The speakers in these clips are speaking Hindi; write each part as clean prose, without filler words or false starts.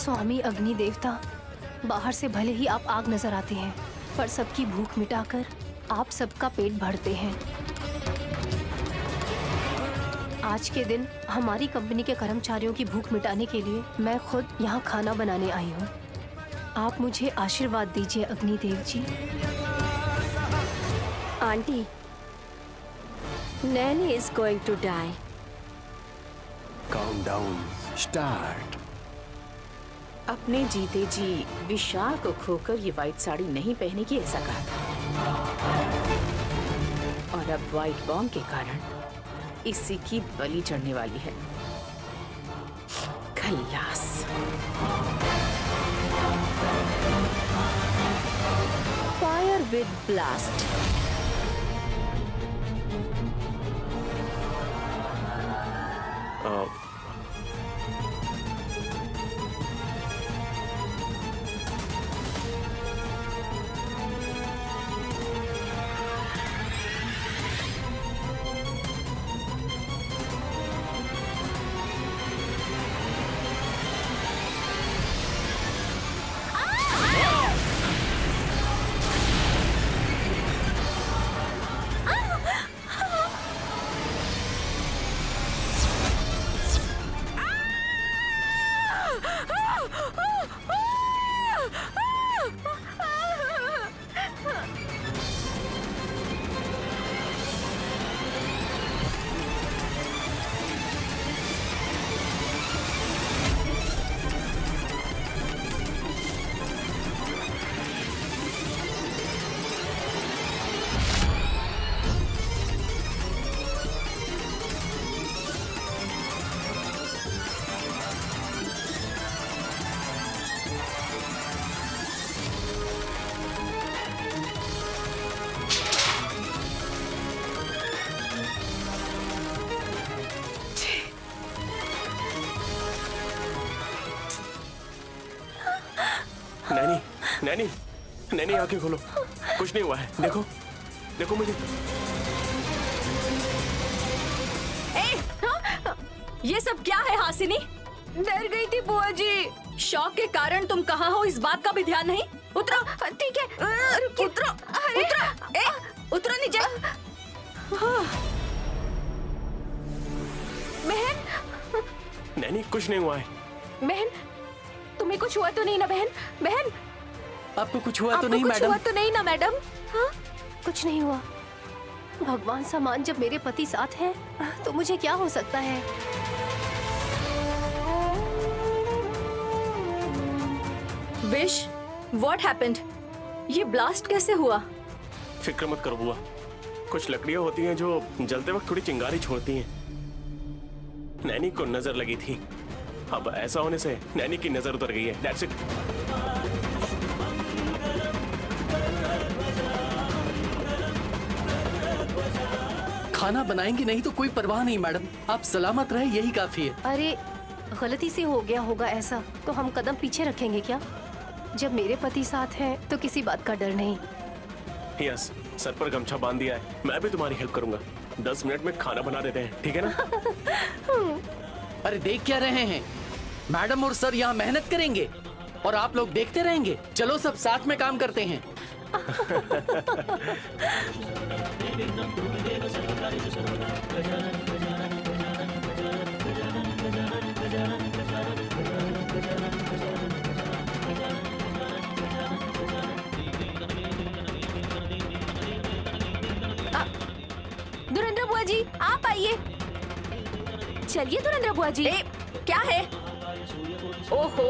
स्वामी अग्नि देवता, बाहर से भले ही आप आग नजर आते हैं, पर सबकी भूख मिटाकर आप सबका पेट भरते हैं। आज के दिन हमारी कंपनी के कर्मचारियों की भूख मिटाने के लिए मैं खुद यहाँ खाना बनाने आई हूँ। आप मुझे आशीर्वाद दीजिए Agnidev ji. Aunty, nanny is going to die. Calm down. Start. अपने जीते जी विशाल को खोकर ये व्हाइट साड़ी नहीं पहनेगी ऐसा कहा था, और अब व्हाइट बॉम्ब के कारण इसी की बलि चढ़ने वाली है। खल्लास। Fire with blast. Nanny, nanny, nanny आंखें खोलो। कुछ नहीं हुआ है। देखो, देखो मुझे। ये सब क्या है हासिनी? डर गई थी बुआ जी। शौक के कारण तुम कहाँ हो इस बात का भी ध्यान नहीं? उतरो। ठीक है, उतरो, उतरो, उतरो नीचे। बहन, नैनी कुछ नहीं हुआ है। बहन, तुम्हें कुछ हुआ तो नहीं ना बहन? बहन, आपको कुछ हुआ तो आपको नहीं कुछ मैडम? हुआ तो नहीं ना मैडम? हाँ, कुछ नहीं हुआ। भगवान समान जब मेरे पति साथ हैं, तो मुझे क्या हो सकता है? Wish, what happened? ये ब्लास्ट कैसे हुआ? फिक्र मत करो बुआ। कुछ लकड़ियां होती हैं जो जलते वक्त थोड़ी चिंगारी छोड़ती हैं। नैनी को नजर लगी थी। अब ऐसा होने से नैनी की नजर उतर गई है। That's it. खाना बनाएंगे नहीं तो कोई परवाह नहीं मैडम, आप सलामत रहे यही काफी है। अरे, गलती से हो गया होगा ऐसा, तो हम कदम पीछे रखेंगे क्या? जब मेरे पति साथ हैं, तो किसी बात का डर नहीं। यस, सर पर गमछा बांध दिया है। मैं भी तुम्हारी हेल्प करूंगा। 10 मिनट में खाना बना देते हैं, ठीक है ना? अरे देख क्या रहे हैं, मैडम और सर यहाँ मेहनत करेंगे और आप लोग देखते रहेंगे। चलो सब साथ में काम करते हैं। धुरंधर बुआ जी, आप आइए। चलिए धुरंधर बुआ जी। क्या है? ओहो,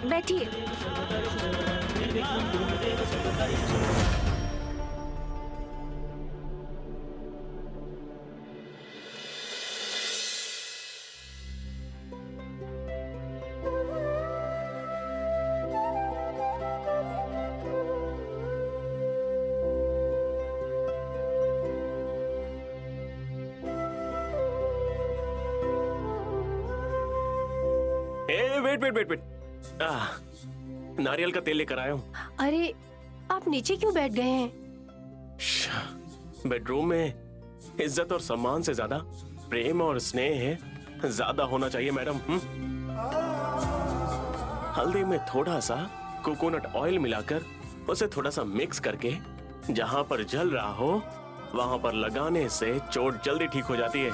बैठिए। वेट। नारियल का तेल लेकर आया हूँ। अरे, आप नीचे क्यों बैठ गए हैं? बेडरूम में इज्जत और सम्मान से ज्यादा प्रेम और स्नेह है। ज्यादा होना चाहिए मैडम। हल्दी में थोड़ा सा कोकोनट ऑयल मिलाकर उसे थोड़ा सा मिक्स करके जहां पर जल रहा हो वहां पर लगाने से चोट जल्दी ठीक हो जाती है।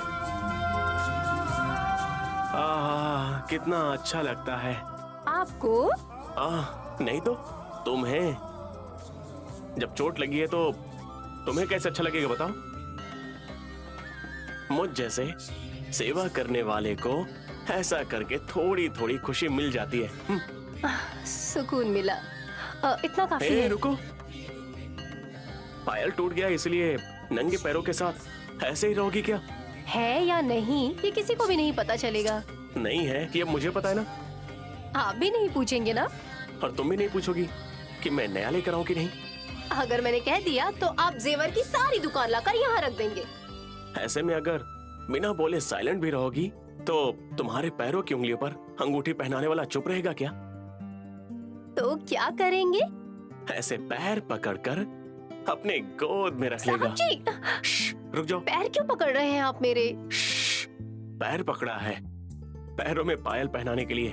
कितना अच्छा लगता है। आपको? नहीं तो तुम्हें जब चोट लगी है तो तुम्हें कैसे अच्छा लगेगा बताओ? मुझ जैसे सेवा करने वाले को ऐसा करके थोड़ी थोड़ी खुशी मिल जाती है। सुकून मिला। इतना काफी है। रुको, पायल टूट गया इसलिए नंगे पैरों के साथ ऐसे ही रहोगी क्या? है या नहीं ये किसी को भी नहीं पता चलेगा। नहीं है ये मुझे पता है ना। आप भी नहीं पूछेंगे ना? और तुम भी नहीं पूछोगी कि मैं नया लेकर आऊं कि नहीं? अगर मैंने कह दिया तो आप जेवर की सारी दुकान लाकर यहाँ रख देंगे। ऐसे में अगर बिना बोले साइलेंट भी रहोगी तो तुम्हारे पैरों की उंगलियों पर अंगूठी पहनाने वाला चुप रहेगा क्या? तो क्या करेंगे? ऐसे पैर पकड़कर अपने गोद में रख लेगा। साहब रुक जाओ। पैर क्यों पकड़ रहे हैं आप मेरे? पैर पकड़ा है पैरों में पायल पहनाने के लिए।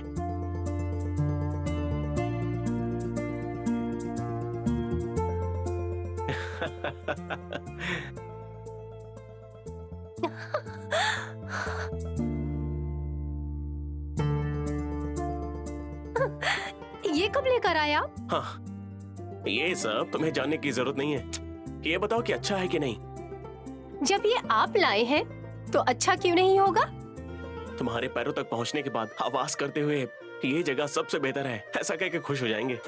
ये कब लेकर आया? हाँ, ये सब तुम्हें जानने की जरूरत नहीं है। ये बताओ कि अच्छा है कि नहीं? जब ये आप लाए हैं तो अच्छा क्यों नहीं होगा? तुम्हारे पैरों तक पहुंचने के बाद आवाज करते हुए ये जगह सबसे बेहतर है ऐसा कह के खुश हो जाएंगे।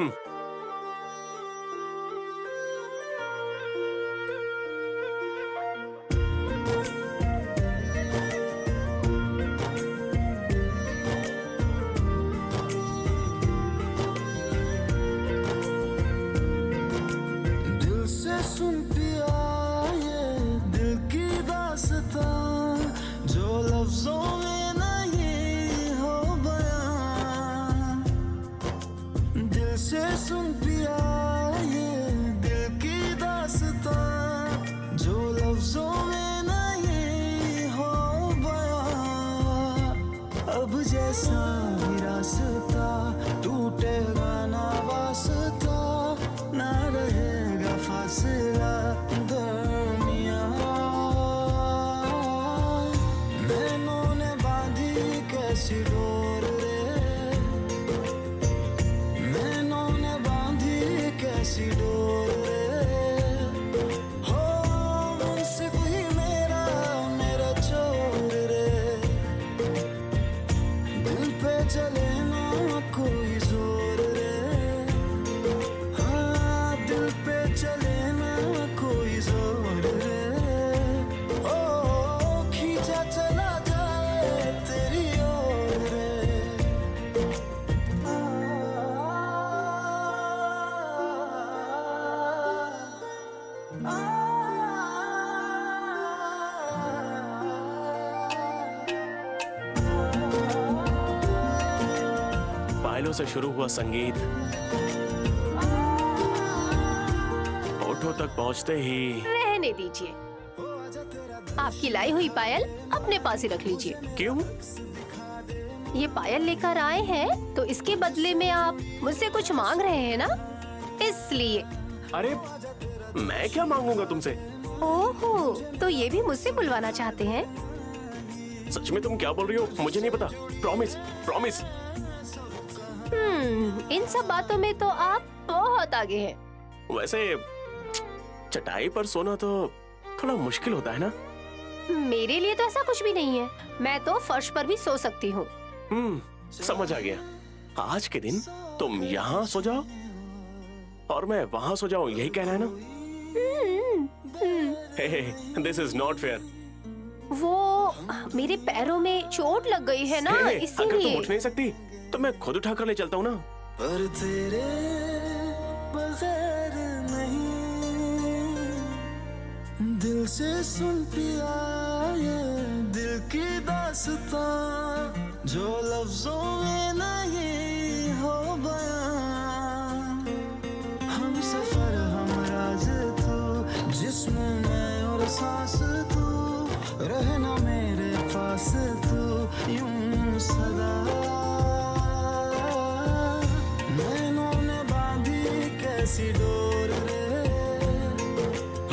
दिल से सुन पिया ये दिल की दास्तां जो लफ्जों में नहीं हो बयां। दिल से सुन पिया ये दिल की दास्तां जो लफ्जों में नहीं हो बयां। अब जैसा ही रास्ता टूटेगा ना वास्ता ना रहेगा फासला दरमियां। नैनों ने बांधी कैसी डोर रे, नैनों ने बांधी कैसी डोर रे। हो मुंसिफ ही मेरा मेरा चोर रे। दिल पे चले ना कोई जोर रे, हाँ दिल पे चले ना कोई जोर रे। ओ खींचा चला जाए तेरी ओर रे। पायलों से शुरू हुआ संगीत होठों तक पहुंचते ही रहने दीजिए। आपकी लाई हुई पायल अपने पास ही रख लीजिए। क्यों? ये पायल लेकर आए हैं तो इसके बदले में आप मुझसे कुछ मांग रहे हैं ना, इसलिए। अरे मैं क्या मांगूंगा तुमसे? ओहो, तो ये भी मुझसे बुलवाना चाहते हैं? सच में तुम क्या बोल रही हो मुझे नहीं पता। Promise promise. इन सब बातों में तो आप बहुत आगे हैं। वैसे चटाई पर सोना तो थोड़ा मुश्किल होता है ना? मेरे लिए तो ऐसा कुछ भी नहीं है, मैं तो फर्श पर भी सो सकती हूँ। समझ आ गया। आज के दिन तुम यहाँ सो जाओ और मैं वहाँ सो जाऊँ, यही कहना है ना? This is not fair. वो मेरे पैरों में चोट लग गई है ना, अगर तुम इसीलिए। उठ नहीं सकती तो मैं खुद उठा कर ले चलता हूँ ना। पर तेरे बगैर नहीं। दिल से सुन पिया ये दिल की दास्तां जो लफ्जों में नहीं हो बयां। हम सफर हम राज तू, जिस्म में और सांस तू, रहना मेरे पास। पास तू यूं सदा, नैनों ने बांधी कैसी डोर रे,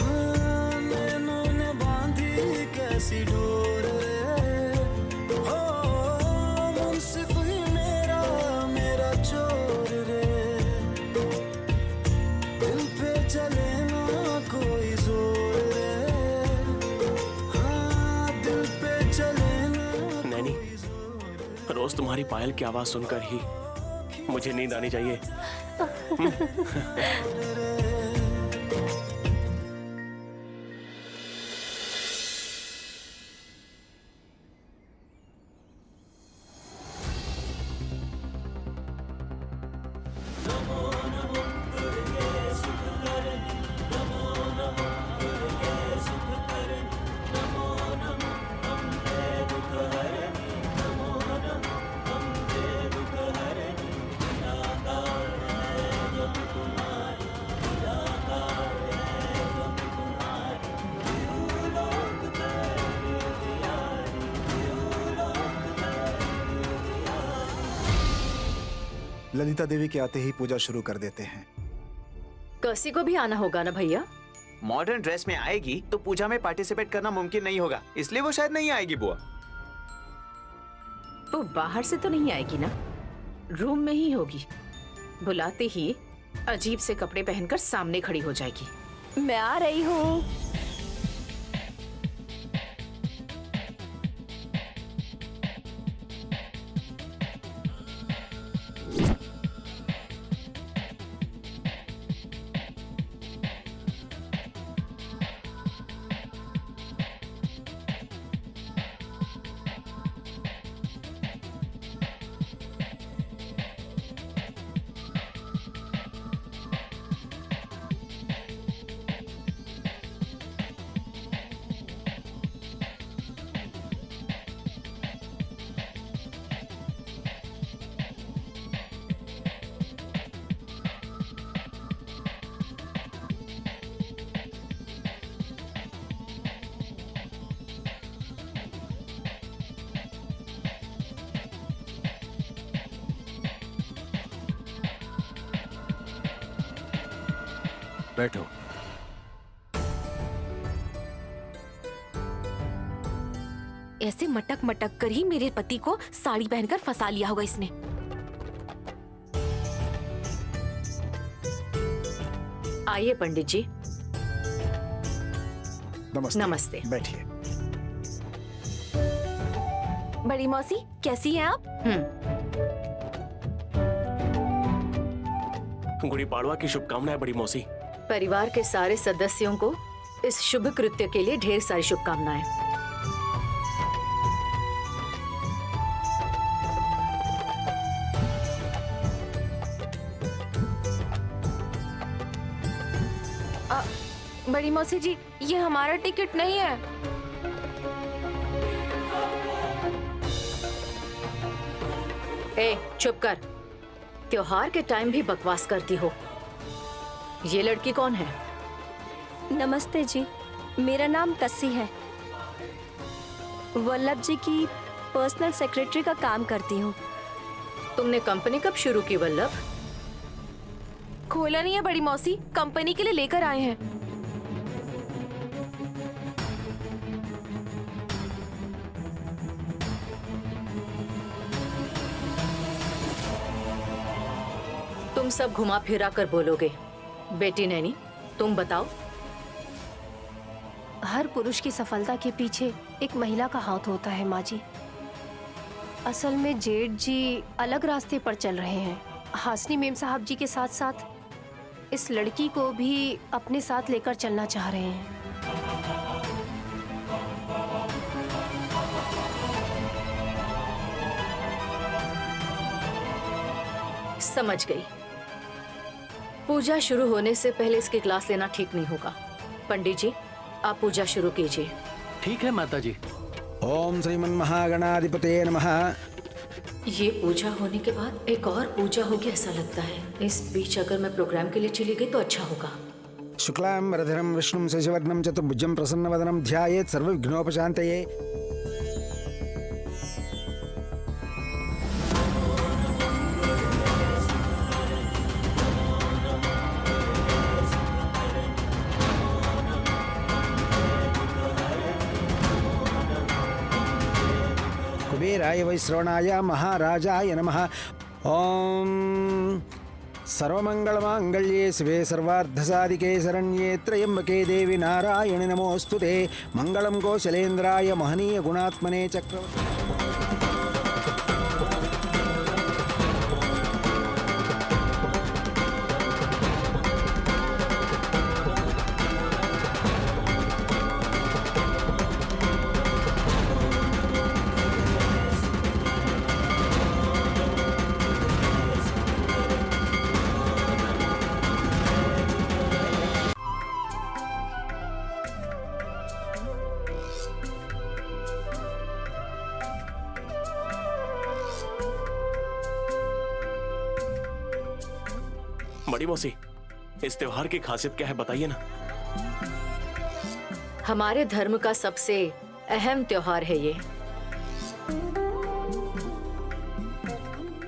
हाँ नैनों ने बांधी कैसी डोर रे, हो मुंसिफ ही मेरा मेरा चोर रे, दिल पे चले ना कोई जोर रे, हाँ दिल पे चले ना नैनी, रोज तुम्हारी पायल की आवाज सुनकर ही मुझे नींद आनी चाहिए। ललिता देवी के आते ही पूजा शुरू कर देते हैं। कसी को भी आना होगा ना भैया? मॉडर्न ड्रेस में आएगी तो पूजा में पार्टिसिपेट करना मुमकिन नहीं होगा, इसलिए वो शायद नहीं आएगी बुआ। वो बाहर से तो नहीं आएगी ना, रूम में ही होगी। बुलाते ही अजीब से कपड़े पहनकर सामने खड़ी हो जाएगी। मैं आ रही हूँ। बैठो। ऐसे मटक मटक कर ही मेरे पति को साड़ी पहनकर फंसा लिया होगा इसने। आइए पंडित जी। नमस्ते। नमस्ते। बैठिए। बड़ी मौसी कैसी हैं आप? गुड़ी पाड़वा की शुभकामनाएं बड़ी मौसी। परिवार के सारे सदस्यों को इस शुभ कृत्य के लिए ढेर सारी शुभकामनाएं। बड़ी मौसी जी, ये हमारा टिकट नहीं है। ए, चुप कर। त्योहार के टाइम भी बकवास करती हो। ये लड़की कौन है? नमस्ते जी, मेरा नाम कस्सी है। वल्लभ जी की पर्सनल सेक्रेटरी का काम करती हूँ। तुमने कंपनी कब शुरू की वल्लभ? खोला नहीं है बड़ी मौसी, कंपनी के लिए लेकर आए हैं। तुम सब घुमा फिरा कर बोलोगे। बेटी नैनी, तुम बताओ। हर पुरुष की सफलता के पीछे एक महिला का हाथ होता है माँ जी। असल में जेठ जी अलग रास्ते पर चल रहे हैं। हासनी मेम साहब जी के साथ साथ इस लड़की को भी अपने साथ लेकर चलना चाह रहे हैं। समझ गई। पूजा शुरू होने से पहले इसकी क्लास लेना ठीक नहीं होगा। पंडित जी, आप पूजा शुरू कीजिए। ठीक है माता जी। ओम श्रीमन्महागणाधिपते नमः। ये पूजा होने के बाद एक और पूजा होगी ऐसा लगता है। इस बीच अगर मैं प्रोग्राम के लिए चली गई तो अच्छा होगा। शुक्लां वरदरं विष्णुं शशिवर्णं चतुर्भुजं प्रसन्नवदनं ध्यायेत् सर्वविघ्नोपशान्तये। कुबेराय वैश्रवणाय महाराजाय नमः। ओम सर्वमंगलमांगल्ये शिवे सर्वार्धसाधिके शरण्ये त्र्यंबके देवी नारायणि नमोस्तुते। मंगलम कौशलेन्द्राय महनीय गुणात्मने चक्रवर्ती। बड़ी मौसी, इस त्योहार की खासियत क्या है बताइए ना। हमारे धर्म का सबसे अहम त्योहार है ये।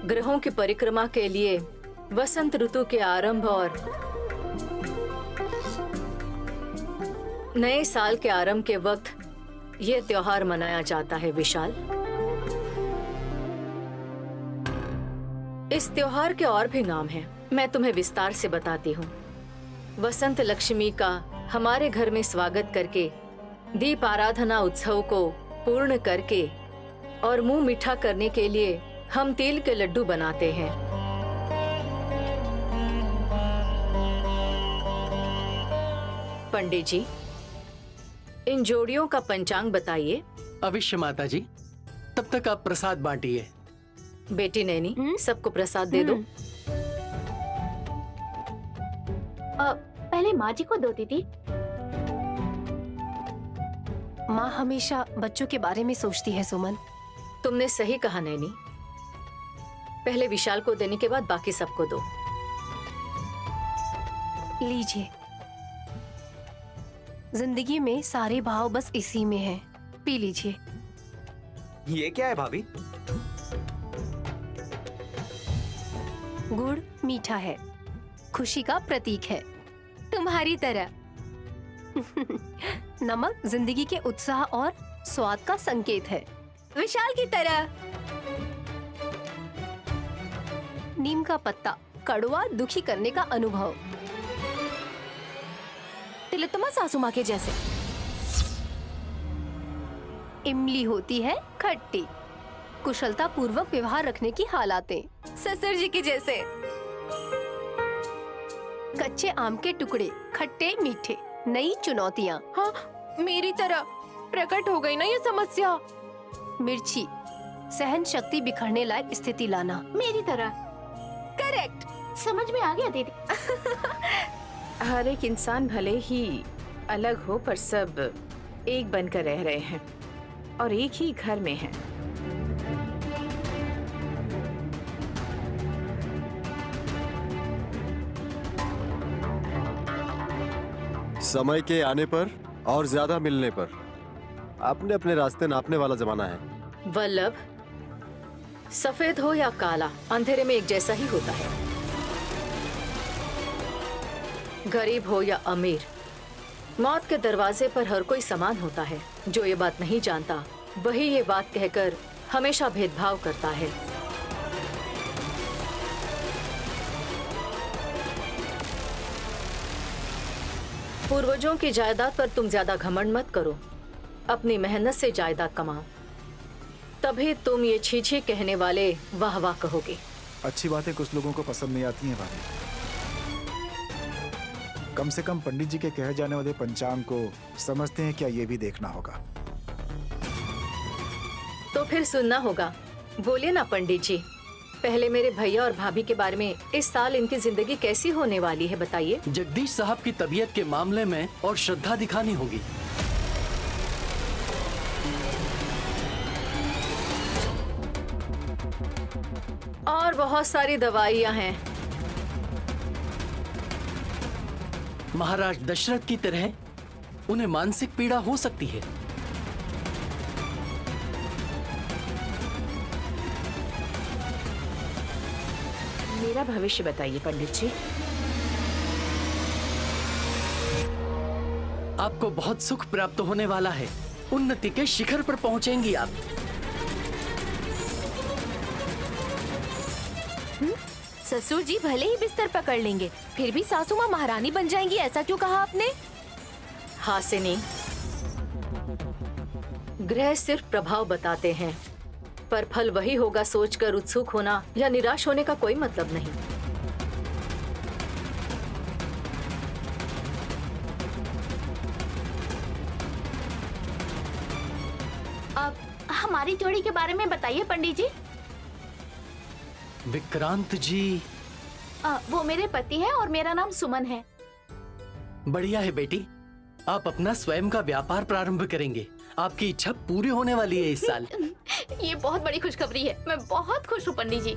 ग्रहों की परिक्रमा के लिए वसंत ऋतु के आरंभ और नए साल के आरंभ के वक्त ये त्योहार मनाया जाता है विशाल। इस त्योहार के और भी नाम हैं, मैं तुम्हें विस्तार से बताती हूँ। वसंत लक्ष्मी का हमारे घर में स्वागत करके, दीप आराधना उत्सव को पूर्ण करके और मुंह मीठा करने के लिए हम तिल के लड्डू बनाते हैं। पंडित जी, इन जोड़ियों का पंचांग बताइए। अवश्य माता जी, तब तक आप प्रसाद बांटिए। बेटी नैनी, सबको प्रसाद दे दो। पहले माँ जी को दो दीदी। माँ हमेशा बच्चों के बारे में सोचती है सुमन। तुमने सही कहा नैनी, पहले विशाल को देने के बाद बाकी सबको दो। लीजिए, जिंदगी में सारे भाव बस इसी में हैं। पी लीजिए। ये क्या है भाभी? गुड़ मीठा है, खुशी का प्रतीक है, तुम्हारी तरह। नमक जिंदगी के उत्साह और स्वाद का संकेत है, विशाल की तरह। नीम का पत्ता, कड़वा दुखी करने का अनुभव। तिलोत्तमा सासू माँ के जैसे। इमली होती है खट्टी, कुशलता पूर्वक व्यवहार रखने की हालातें। ससुर जी के जैसे। कच्चे आम के टुकड़े, खट्टे मीठे, नई चुनौतियाँ। हाँ, मेरी तरह प्रकट हो गई ना ये समस्या। मिर्ची, सहन शक्ति बिखरने लायक स्थिति लाना। मेरी तरह। करेक्ट, समझ में आ गया दीदी। हर एक इंसान भले ही अलग हो पर सब एक बनकर रह रहे हैं और एक ही घर में हैं। समय के आने पर और ज्यादा मिलने पर अपने अपने रास्ते नापने वाला जमाना है। वल्लभ, सफेद हो या काला, अंधेरे में एक जैसा ही होता है। गरीब हो या अमीर, मौत के दरवाजे पर हर कोई समान होता है। जो ये बात नहीं जानता वही ये बात कहकर हमेशा भेदभाव करता है। पूर्वजों की जायदाद पर तुम ज्यादा घमंड मत करो, अपनी मेहनत से जायदाद कमाओ, तभी तुम ये छी छी कहने वाले वाह वाह कहोगे। अच्छी बातें कुछ लोगों को पसंद नहीं आती हैं भाभी। कम से कम पंडित जी के कहे जाने वाले पंचांग को समझते हैं क्या, ये भी देखना होगा। तो फिर सुनना होगा। बोलिए ना पंडित जी, पहले मेरे भैया और भाभी के बारे में इस साल इनकी जिंदगी कैसी होने वाली है बताइए। जगदीश साहब की तबीयत के मामले में और श्रद्धा दिखानी होगी। और बहुत सारी दवाइयाँ हैं। महाराज दशरथ की तरह उन्हें मानसिक पीड़ा हो सकती है। मेरा भविष्य बताइए पंडित जी। आपको बहुत सुख प्राप्त होने वाला है, उन्नति के शिखर पर पहुंचेंगी आप। ससुर जी भले ही बिस्तर पकड़ लेंगे, फिर भी सासू माँ महारानी बन जाएंगी, ऐसा क्यों कहा आपने? हासिनी, ग्रह सिर्फ प्रभाव बताते हैं, पर फल वही होगा सोचकर उत्सुक होना या निराश होने का कोई मतलब नहीं। अब हमारी जोड़ी के बारे में बताइए पंडित जी। विक्रांत जी। वो मेरे पति है और मेरा नाम सुमन है। बढ़िया है बेटी, आप अपना स्वयं का व्यापार प्रारंभ करेंगे। आपकी इच्छा पूरी होने वाली है इस साल। ये बहुत बड़ी खुशखबरी है, मैं बहुत खुश हूँ पंडित जी।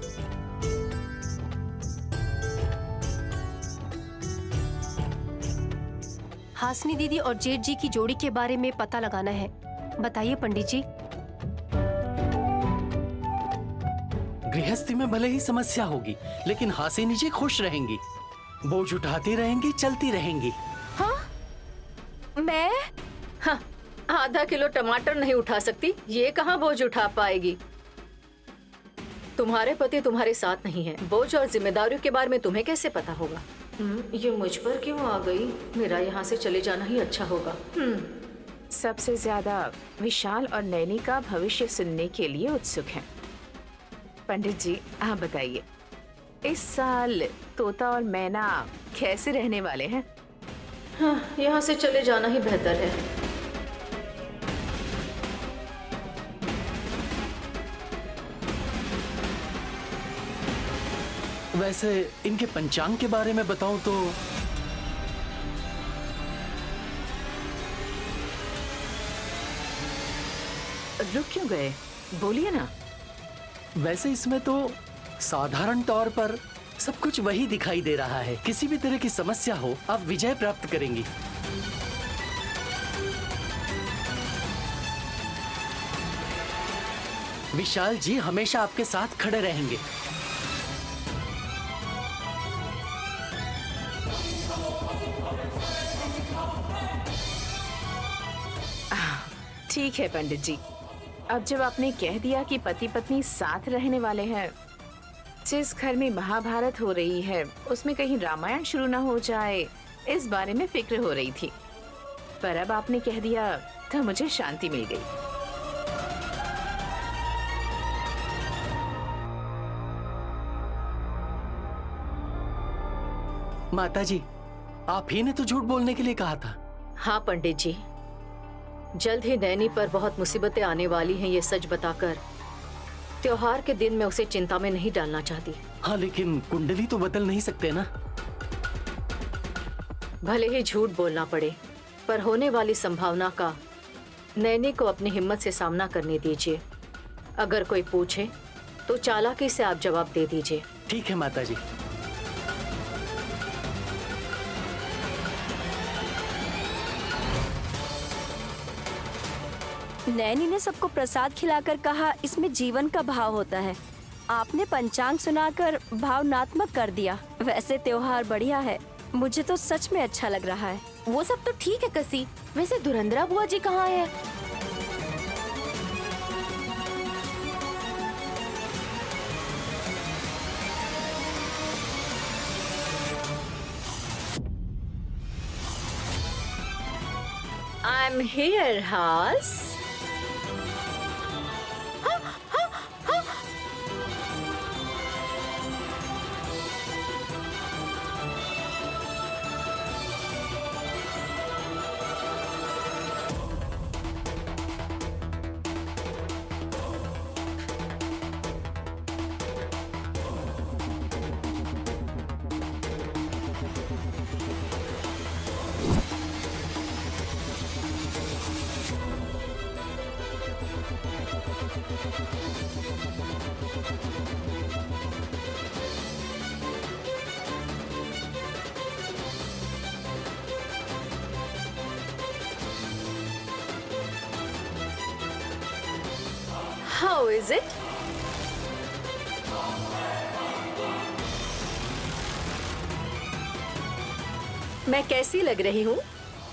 हासिनी दीदी और जेठ जी की जोड़ी के बारे में पता लगाना है, बताइए पंडित जी। गृहस्थी में भले ही समस्या होगी, लेकिन हासिनी जी खुश रहेंगी, बोझ उठाती रहेंगी, चलती रहेंगी। हाँ? मैं? हाँ, आधा किलो टमाटर नहीं उठा सकती, ये कहाँ बोझ उठा पाएगी? तुम्हारे पति तुम्हारे साथ नहीं है, बोझ और जिम्मेदारियों के बारे में तुम्हें कैसे पता होगा? ये मुझ पर क्यों आ गई? मेरा यहाँ से चले जाना ही अच्छा होगा। सबसे ज्यादा विशाल और नैनी का भविष्य सुनने के लिए उत्सुक हैं। पंडित जी, आप बताइए, इस साल तोता और मैना कैसे रहने वाले हैं? हाँ, यहाँ से चले जाना ही बेहतर है। वैसे इनके पंचांग के बारे में बताऊं तो रुक क्यों गए, बोलिए ना। वैसे इसमें तो साधारण तौर पर सब कुछ वही दिखाई दे रहा है। किसी भी तरह की समस्या हो, आप विजय प्राप्त करेंगी। विशाल जी हमेशा आपके साथ खड़े रहेंगे। ठीक है पंडित जी, अब जब आपने कह दिया कि पति पत्नी साथ रहने वाले हैं, जिस घर में महाभारत हो रही है उसमें कहीं रामायण शुरू ना हो जाए, इस बारे में फिक्र हो रही थी। पर अब आपने कह दिया तो मुझे शांति मिल गई। माताजी, आप ही ने तो झूठ बोलने के लिए कहा था। हाँ पंडित जी, जल्द ही नैनी पर बहुत मुसीबतें आने वाली हैं, ये सच बताकर त्योहार के दिन मैं उसे चिंता में नहीं डालना चाहती। हाँ, लेकिन कुंडली तो बदल नहीं सकते ना। भले ही झूठ बोलना पड़े, पर होने वाली संभावना का नैनी को अपनी हिम्मत से सामना करने दीजिए। अगर कोई पूछे तो चालाकी से आप जवाब दे दीजिए। ठीक है माताजी। नैनी ने सबको प्रसाद खिलाकर कहा इसमें जीवन का भाव होता है। आपने पंचांग सुनाकर भावनात्मक कर दिया। वैसे त्योहार बढ़िया है, मुझे तो सच में अच्छा लग रहा है। वो सब तो ठीक है कसी, वैसे धुरंधरा बुआ जी कहाँ है? I'm here, Has. How is it? मैं कैसी लग रही हूँ?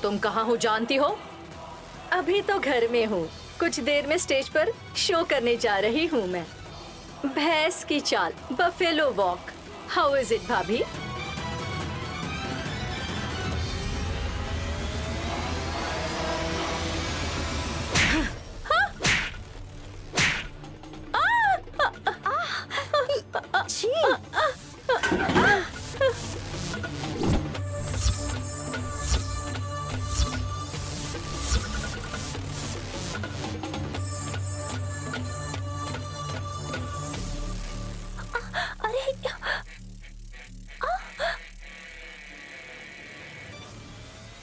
तुम कहाँ हो जानती हो? अभी तो घर में हूँ, कुछ देर में स्टेज पर शो करने जा रही हूँ मैं। भैंस की चाल, buffalo walk. How is it भाभी?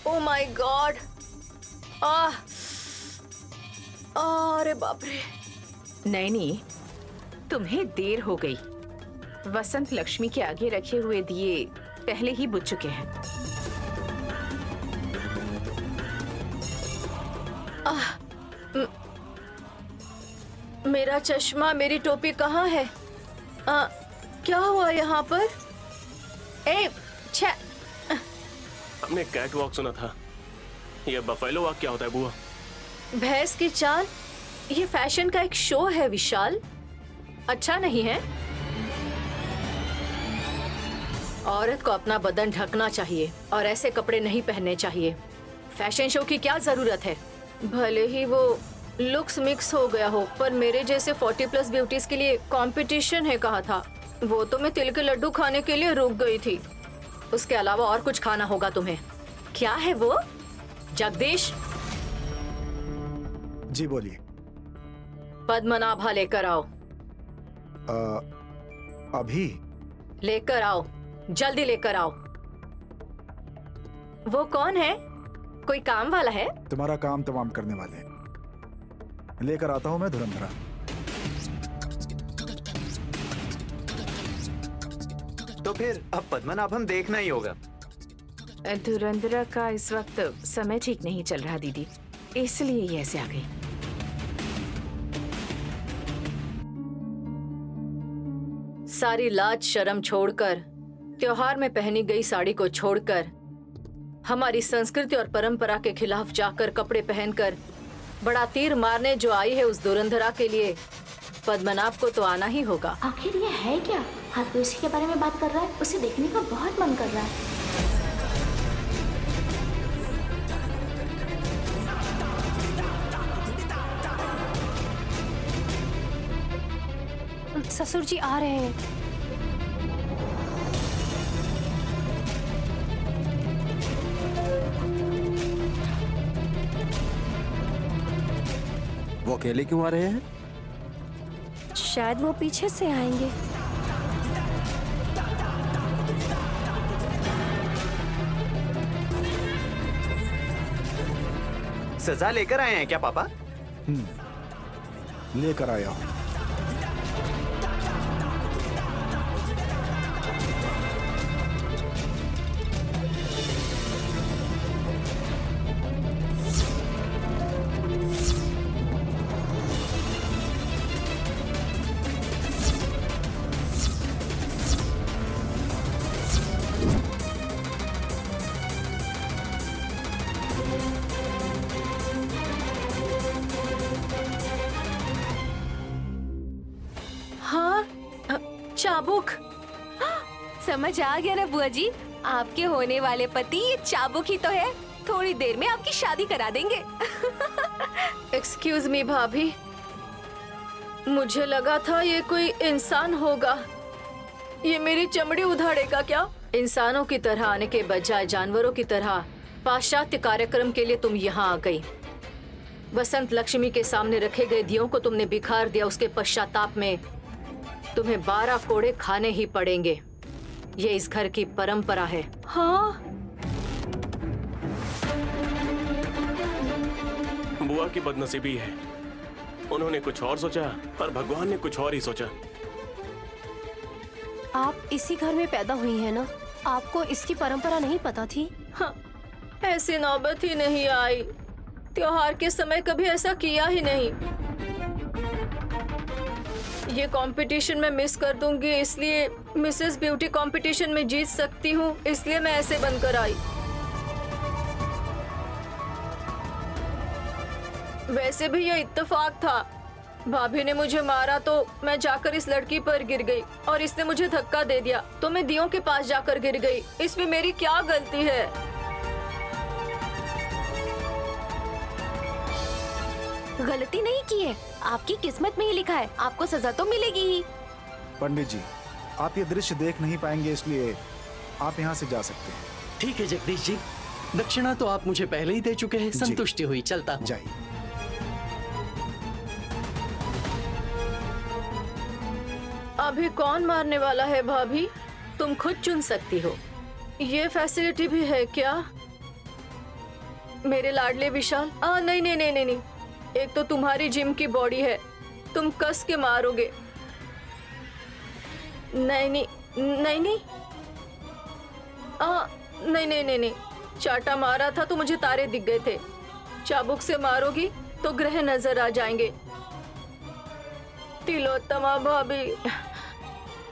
Oh my god! अरे बाप रे! नैनी, तुम्हें देर हो गई। वसंत लक्ष्मी के आगे रखे हुए दिए पहले ही बुझ चुके हैं। मेरा चश्मा, मेरी टोपी कहाँ है? क्या हुआ यहाँ पर? हमने कैट वॉक सुना था, ये बफेलो वॉक क्या होता है बुआ? भैंस की चाल? ये फैशन का एक शो है विशाल, अच्छा नहीं है। औरत को अपना बदन ढकना चाहिए और ऐसे कपड़े नहीं पहनने चाहिए। फैशन शो की क्या जरूरत है? भले ही वो लुक्स मिक्स हो गया हो, पर मेरे जैसे 40+ ब्यूटीज के लिए कंपटीशन है कहा था। वो तो मैं तिल के लड्डू खाने के लिए रुक गई थी। उसके अलावा और कुछ खाना होगा तुम्हें। क्या है वो? जगदीश, जी बोलिए। पद्मनाभा लेकर आओ। अभी? लेकर आओ, जल्दी लेकर आओ। वो कौन है? कोई काम वाला है? तुम्हारा काम तमाम करने वाले हैं। लेकर आता हूं मैं धुरंधरा। तो फिर अब पद्मनाभम देखना ही होगा। धुरंधरा का इस वक्त समय ठीक नहीं चल रहा दीदी, इसलिए ये ऐसे आ गई। सारी लाज शर्म छोड़कर, त्योहार में पहनी गई साड़ी को छोड़कर, हमारी संस्कृति और परंपरा के खिलाफ जाकर कपड़े पहनकर बड़ा तीर मारने जो आई है, उस धुरंधरा के लिए पद्मनाभ को तो आना ही होगा। आखिर ये है क्या? हर कोई इसी के बारे में बात कर रहा है, उसे देखने का बहुत मन कर रहा है। ससुर जी आ रहे हैं। वो अकेले क्यों आ रहे हैं? शायद वो पीछे से आएंगे। सजा लेकर आए हैं क्या पापा? लेकर आया हूं। चाबुक। समझ आ गया ना बुआ जी, आपके होने वाले पति ये चाबुक ही तो है। थोड़ी देर में आपकी शादी करा देंगे। एक्सक्यूज मी भाभी, मुझे लगा था ये कोई इंसान होगा। ये मेरी चमड़ी उधाड़ेगा क्या? इंसानों की तरह आने के बजाय जानवरों की तरह पाश्चात्य कार्यक्रम के लिए तुम यहाँ आ गई। वसंत लक्ष्मी के सामने रखे गए दियों को तुमने बिखार दिया। उसके पश्चाताप में तुम्हें 12 कोड़े खाने ही पड़ेंगे। ये इस घर की परंपरा है। हाँ, बुआ की बदनसीबी है, उन्होंने कुछ और सोचा और भगवान ने कुछ और ही सोचा। आप इसी घर में पैदा हुई हैं ना, आपको इसकी परंपरा नहीं पता थी? हाँ, ऐसी नौबत ही नहीं आई। त्योहार के समय कभी ऐसा किया ही नहीं। ये कंपटीशन मैं मिस कर दूंगी, इसलिए मिसेस ब्यूटी कंपटीशन में जीत सकती हूँ, इसलिए मैं ऐसे बनकर आई। वैसे भी ये इत्तेफाक था। भाभी ने मुझे मारा तो मैं जाकर इस लड़की पर गिर गई और इसने मुझे धक्का दे दिया तो मैं दियों के पास जाकर गिर गई। इसमें मेरी क्या गलती है? गलती नहीं की है, आपकी किस्मत में ही लिखा है, आपको सजा तो मिलेगी ही। पंडित जी, आप ये दृश्य देख नहीं पाएंगे, इसलिए आप यहाँ से जा सकते हैं। ठीक है जगदीश जी, दक्षिणा तो आप मुझे पहले ही दे चुके हैं, संतुष्टि हुई, चलता हूँ। जाइए। अभी कौन मारने वाला है भाभी? तुम खुद चुन सकती हो। ये फैसिलिटी भी है क्या? मेरे लाडले विशाल, नहीं नहीं नहीं नहीं नहीं, एक तो तुम्हारी जिम की बॉडी है, तुम कस के मारोगे। नहीं नहीं नहीं नहीं, नहीं नहीं नहीं नहीं, चाटा मारा था तो मुझे तारे दिख गए थे। चाबुक से मारोगी तो ग्रह नजर आ जाएंगे। तिलोत्तमा भाभी,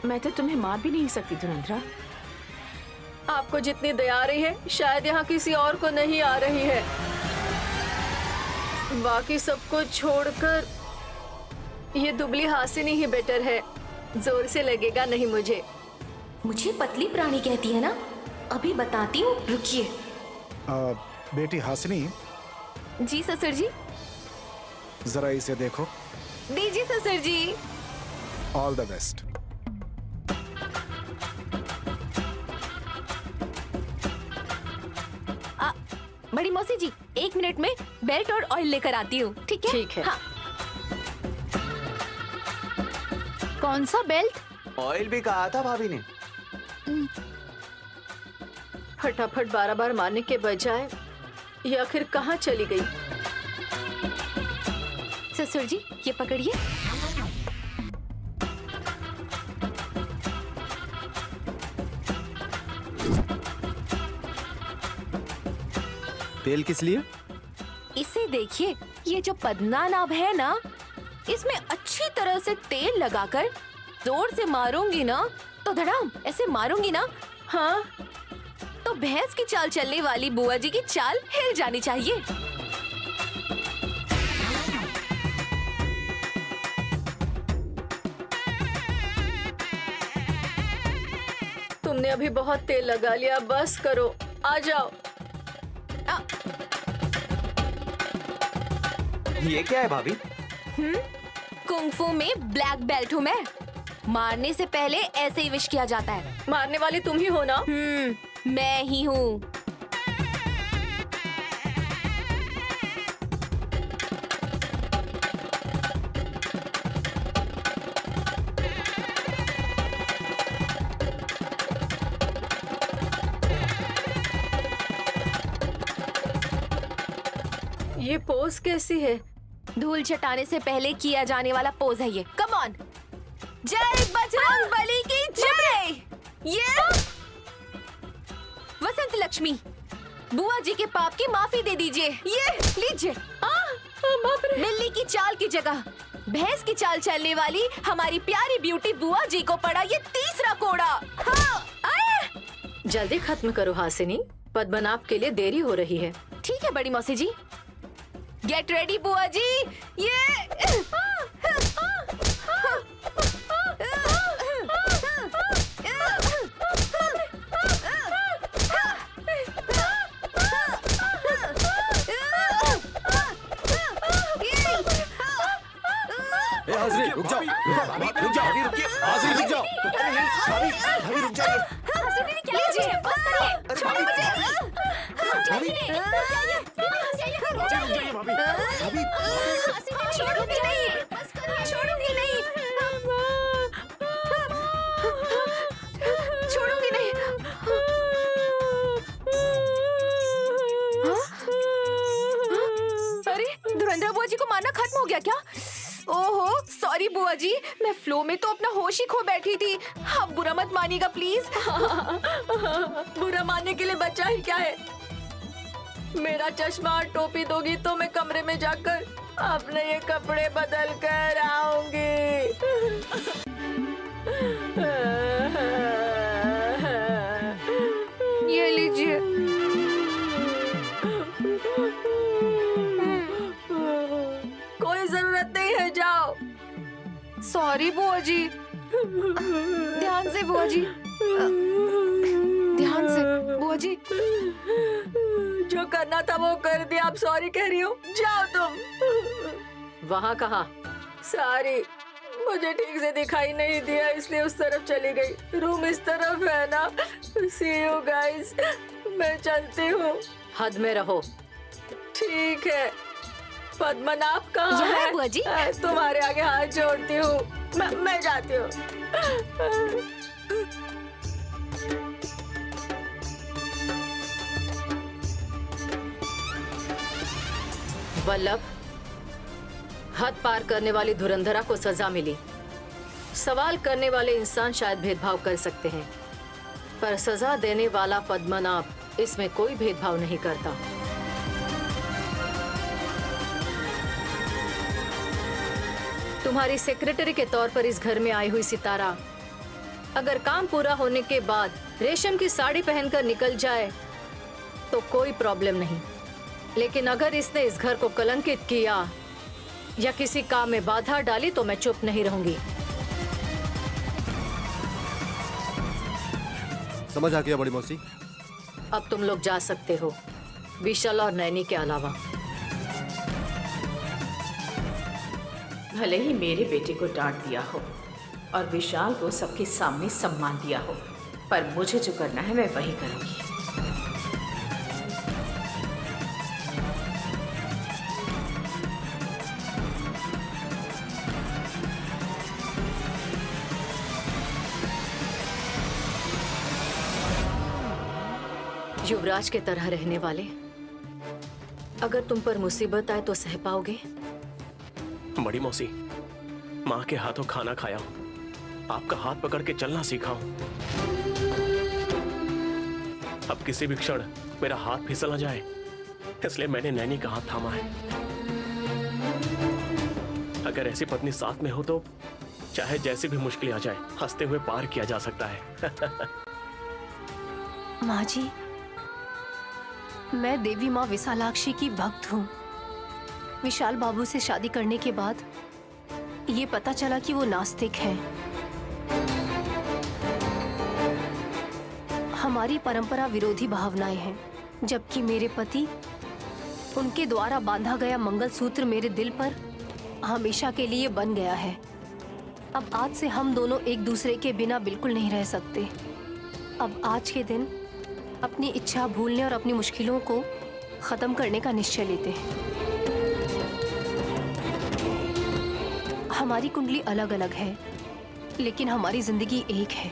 मैं तो तुम्हें मार भी नहीं सकती धुरंधरा। आपको जितनी दया आ रही है शायद यहाँ किसी और को नहीं आ रही है। बाकी सबको छोड़कर ये दुबली हासिनी ही बेटर है, जोर से लगेगा नहीं मुझे। मुझे पतली प्राणी कहती है ना, अभी बताती हूँ, रुकिए। बेटी हासिनी, जी ससुर जी। जरा इसे देखो। दीजिए ससुर जी। All the best. बड़ी मौसी जी, 1 मिनट में बेल्ट और ऑयल लेकर आती हूँ, ठीक है? ठीक है। हाँ। कौन सा बेल्ट? ऑयल भी कहा था भाभी ने। फटाफट 12 बार मारने के बजाय ये आखिर कहाँ चली गई? ससुर जी, ये पकड़िए। तेल किस लिए? इसे देखिए, ये जो पद्मनाभ नाभ है ना, इसमें अच्छी तरह से तेल लगाकर जोर से मारूंगी ना तो धड़ाम ऐसे मारूंगी ना, हाँ, तो भैंस की चाल चलने वाली बुआ जी की चाल हिल जानी चाहिए। तुमने अभी बहुत तेल लगा लिया, बस करो, आ जाओ। ये क्या है भाभी? कुंग-फू में ब्लैक बेल्ट हूँ मैं। मारने से पहले ऐसे ही विश किया जाता है। मारने वाली तुम ही हो ना? मैं ही हूँ। ये पोज कैसी है? धूल छटाने से पहले किया जाने वाला पोज है ये। Come on. जय बजरंग बली की जय। ये वसंत लक्ष्मी, बुआ जी के पाप की माफी दे दीजिए। ये लीजिए। बिल्ली की चाल की जगह भैंस की चाल चलने वाली हमारी प्यारी ब्यूटी बुआ जी को पड़ा ये तीसरा कोड़ा। हाँ, जल्दी खत्म करो हासिनी, पद्मनाभ के लिए देरी हो रही है। ठीक है बड़ी मौसी जी। गेट रेडी बुआ जी। ये हासिनी रुक जाओ, रुक जाओ, अभी रुकिए, हासिनी रुक जाओ, भाभी रुक जाइए। हासिनी क्या लीजिए, बस करिए, छोड़िए मुझे। छोड़ूंगी नहीं, छोड़ूंगी नहीं, छोड़ूंगी नहीं। अरे धुरंधर बुआ जी को मारना खत्म हो गया क्या? ओहो सॉरी बुआ जी, मैं फ्लो में तो अपना होश ही खो बैठी थी। आप बुरा मत मानिएगा प्लीज। बुरा मानने के लिए बचा ही क्या है? मेरा चश्मा और टोपी दोगी तो मैं कमरे में जाकर अपने ये कपड़े बदल कर आऊंगी। ये लीजिए। कोई जरूरत नहीं है, जाओ। सॉरी बुआ जी। ध्यान से बुआ जी, ध्यान से बुआ जी। जो करना था वो कर दिया, आप सॉरी कह रही हो, जाओ तुम। वहाँ कहा? सॉरी, मुझे ठीक से दिखाई नहीं दिया इसलिए उस तरफ चली गई। रूम इस तरफ है ना। सी यू गाइस, मैं चलती हूँ। हद में रहो। ठीक है। पद्मनाभ कहाँ यहाँ है है? बुआ जी। तुम्हारे आगे हाथ जोड़ती हूँ, मैं जाती हूँ। वल्लभ, हद पार करने वाली धुरंधरा को सजा मिली। सवाल करने वाले इंसान शायद भेदभाव कर सकते हैं, पर सजा देने वाला पद्मनाभ इसमें कोई भेदभाव नहीं करता। तुम्हारी सेक्रेटरी के तौर पर इस घर में आई हुई सितारा अगर काम पूरा होने के बाद रेशम की साड़ी पहनकर निकल जाए तो कोई प्रॉब्लम नहीं, लेकिन अगर इसने इस घर को कलंकित किया या किसी काम में बाधा डाली तो मैं चुप नहीं रहूंगी। समझ आ गया बड़ी मौसी। अब तुम लोग जा सकते हो, विशाल और नैनी के अलावा। भले ही मेरे बेटे को डांट दिया हो और विशाल को सबके सामने सम्मान दिया हो, पर मुझे जो करना है मैं वही करूंगी। युवराज के तरह रहने वाले, अगर तुम पर मुसीबत आए तो सह पाओगे? बड़ी मौसी, माँ के हाथों खाना खाया हूँ, आपका हाथ पकड़ के चलना सीखा हूँ। अब किसी भी क्षण मेरा हाथ फिसल न जाए, इसलिए मैंने नैनी का हाथ थामा है। अगर ऐसी पत्नी साथ में हो तो चाहे जैसी भी मुश्किल आ जाए, हंसते हुए पार किया जा सकता है। माँ जी, मैं देवी माँ विशालाक्षी की भक्त हूँ। विशाल बाबू से शादी करने के बाद ये पता चला कि वो नास्तिक हैं। हमारी परंपरा विरोधी भावनाएं हैं, जबकि मेरे पति, उनके द्वारा बांधा गया मंगलसूत्र मेरे दिल पर हमेशा के लिए बन गया है। अब आज से हम दोनों एक दूसरे के बिना बिल्कुल नहीं रह सकते। अब आज के दिन अपनी इच्छा भूलने और अपनी मुश्किलों को खत्म करने का निश्चय लेते हैं। हमारी कुंडली अलग अलग है, लेकिन हमारी जिंदगी एक है।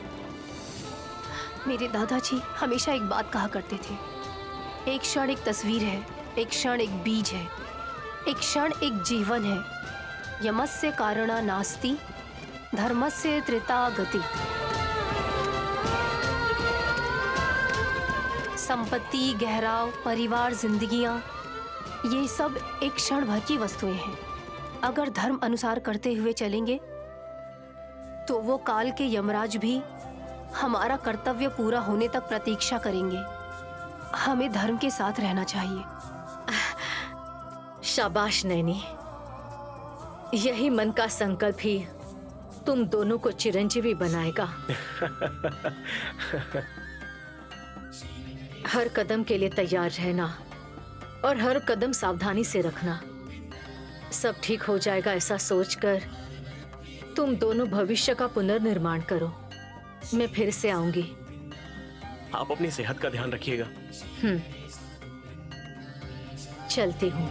मेरे दादाजी हमेशा एक बात कहा करते थे, एक क्षण एक तस्वीर है, एक क्षण एक बीज है, एक क्षण एक जीवन है। यमस्य कारणा नास्ति, धर्मस्य त्रिता गति। संपत्ति, गहराव, परिवार, जिंदगियां, ये सब एक क्षण भर की वस्तुएं हैं। अगर धर्म अनुसार करते हुए चलेंगे तो वो काल के यमराज भी हमारा कर्तव्य पूरा होने तक प्रतीक्षा करेंगे। हमें धर्म के साथ रहना चाहिए। शाबाश नैनी, यही मन का संकल्प ही तुम दोनों को चिरंजीवी बनाएगा। हर कदम के लिए तैयार रहना और हर कदम सावधानी से रखना। सब ठीक हो जाएगा ऐसा सोचकर तुम दोनों भविष्य का पुनर्निर्माण करो। मैं फिर से आऊंगी। आप अपनी सेहत का ध्यान रखिएगा। चलती हूँ।